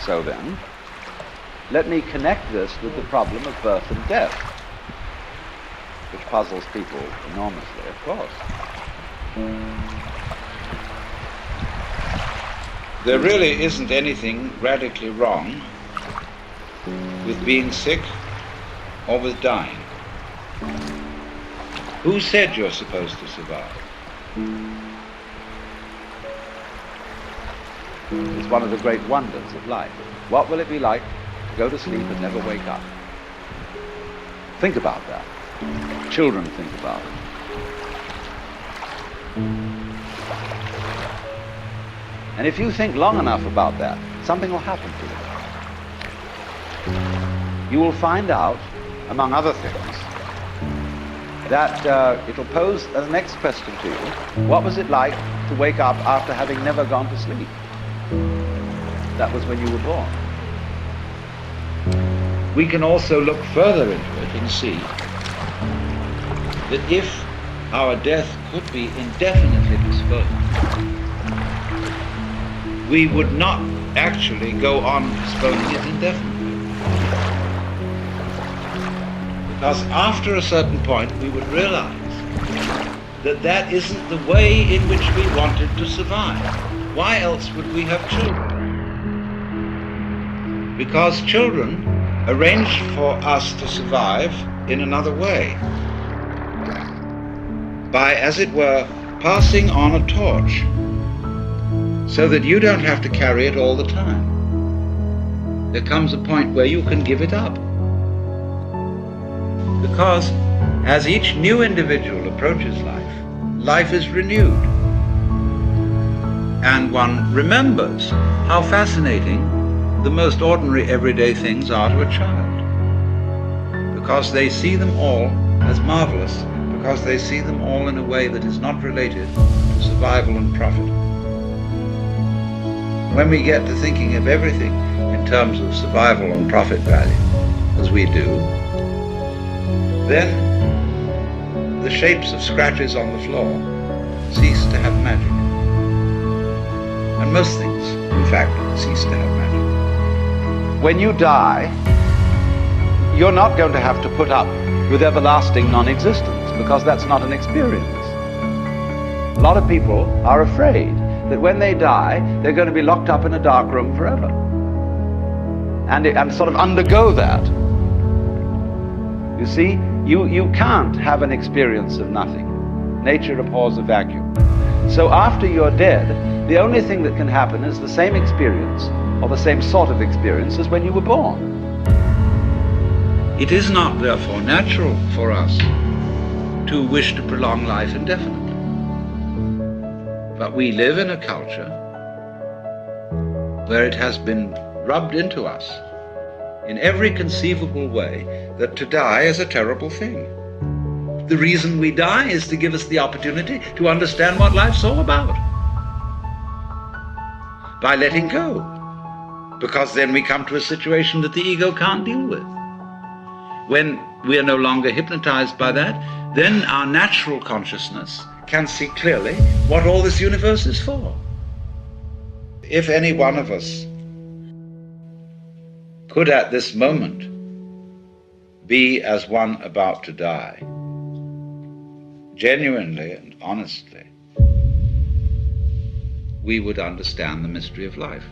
So then, let me connect this with the problem of birth and death, which puzzles people enormously, of course. There really isn't anything radically wrong with being sick or with dying. Who said you're supposed to survive? It's one of the great wonders of life. What will it be like to go to sleep and never wake up? Think about that. Children think about it. And if you think long enough about that, something will happen to you. You will find out, among other things, that it'll pose the next question to you: what was it like to wake up after having never gone to sleep? That was when you were born. We can also look further into it and see that if our death could be indefinitely postponed, we would not actually go on postponing it indefinitely. Because after a certain point, we would realize that that isn't the way in which we wanted to survive. Why else would we have children? Because children arranged for us to survive in another way, by, as it were, passing on a torch, so that you don't have to carry it all the time. There comes a point where you can give it up. Because as each new individual approaches life, life is renewed. And one remembers how fascinating the most ordinary everyday things are to a child. Because they see them all as marvelous, because they see them all in a way that is not related to survival and profit. When we get to thinking of everything in terms of survival and profit value, as we do, then the shapes of scratches on the floor cease to have magic. And most things, in fact, cease to have magic. When you die, you're not going to have to put up with everlasting non-existence, because that's not an experience. A lot of people are afraid that when they die, they're going to be locked up in a dark room forever and sort of undergo that. You see, you can't have an experience of nothing. Nature abhors a vacuum. So after you're dead, the only thing that can happen is the same experience, or the same sort of experience, as when you were born. It is not, therefore, natural for us to wish to prolong life indefinitely. But we live in a culture where it has been rubbed into us in every conceivable way that to die is a terrible thing. The reason we die is to give us the opportunity to understand what life's all about by letting go, because then we come to a situation that the ego can't deal with. When we are no longer hypnotized by that, then our natural consciousness can see clearly what all this universe is for. If any one of us could at this moment be as one about to die, genuinely and honestly, we would understand the mystery of life.